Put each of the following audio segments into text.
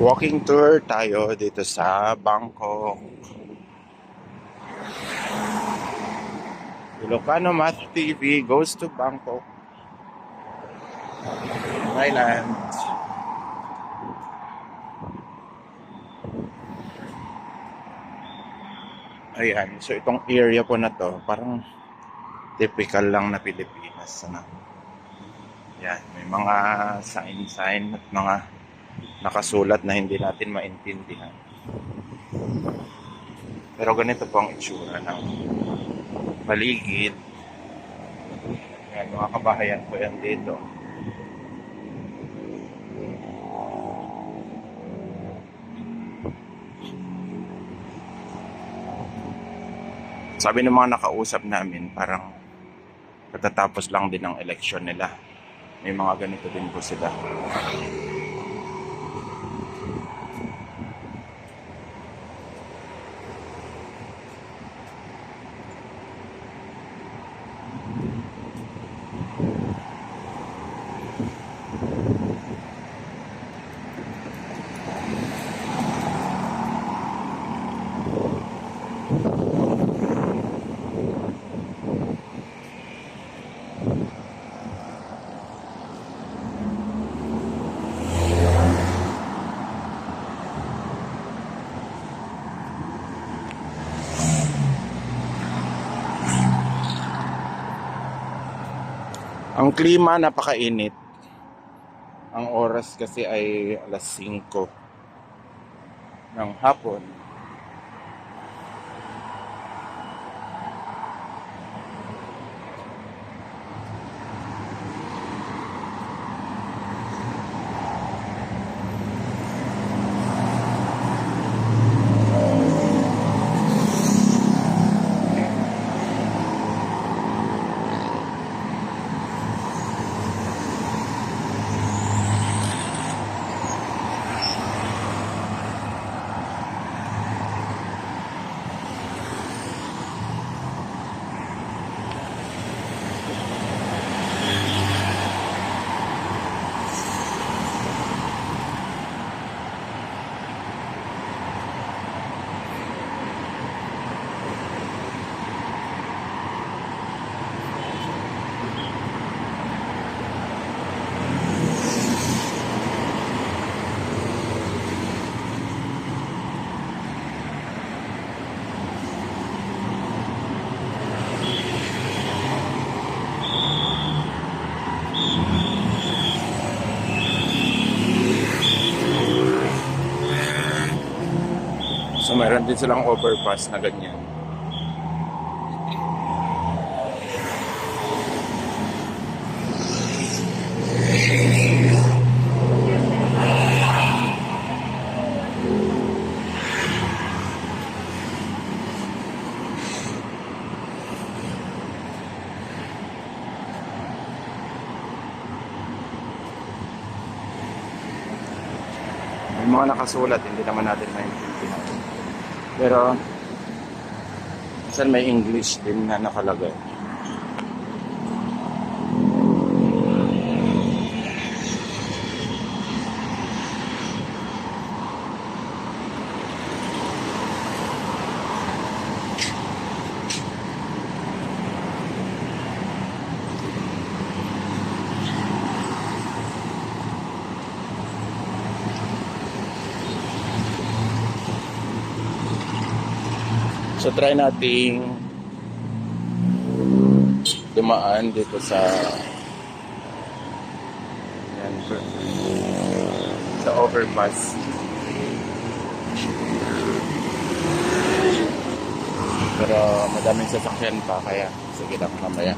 Walking tour tayo dito sa Bangkok. Ilocano Math TV goes to Bangkok, Thailand. Ayan, so itong area po na to, parang typical lang na Pilipinas. Ano? Yan, may mga sign at mga nakasulat na hindi natin maintindihan. Pero ganito po ang itsura ng paligid. Yan, mga kabahayan ko yan dito. Sabi ng mga nakausap namin, parang katatapos lang din ng eleksyon nila. May mga ganito din po sila. Ang klima napakainit. Ang oras kasi ay alas 5 ng hapon. So meron din silang overpass na ganyan. May mga nakasulat, hindi naman natin maintindihan. Pero minsan may English din na nakalagay. So try nating dumaan dito sa yan, sa overpass. Pero madaming sasakyan pa, kaya sige lang mamaya.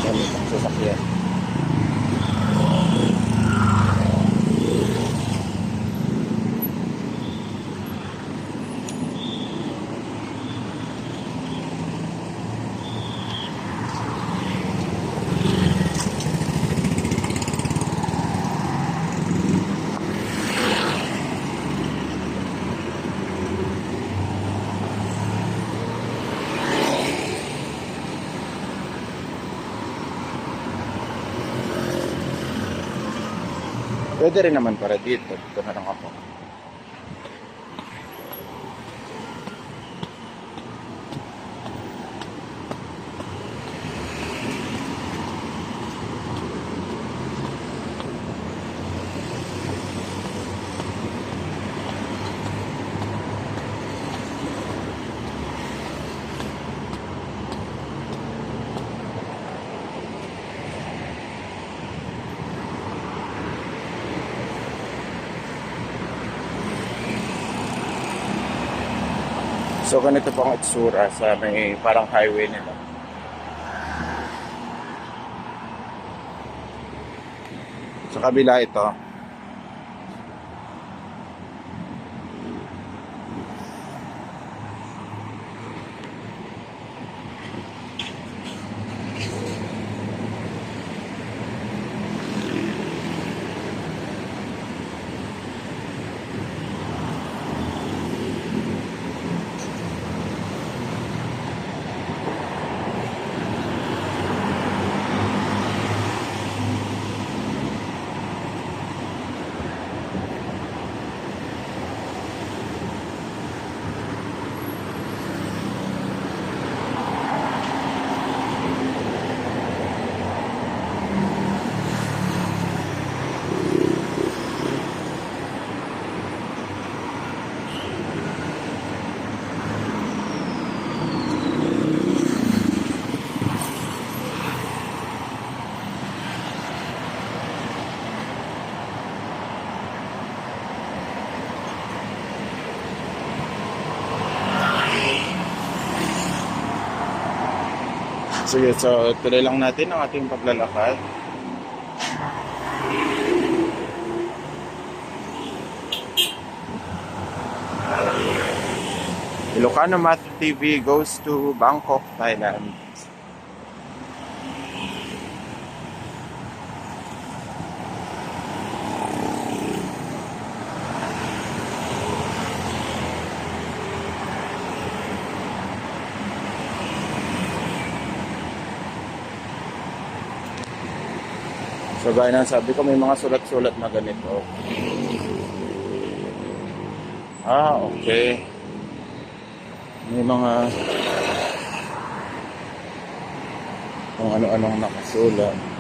Dami pang sasakyan. Pwede rin naman para dito. Dito na lang ako. So, ganito po ang itsura sa may parang highway nila. Sa kabila ito. Sige, so tuloy lang natin ang ating paglalakad. Ilocano Math TV goes to Bangkok, Thailand. So gaya ng sabi ko, may mga sulat-sulat na ganito. Ah, okay. May mga kung ano-anong nakasulat.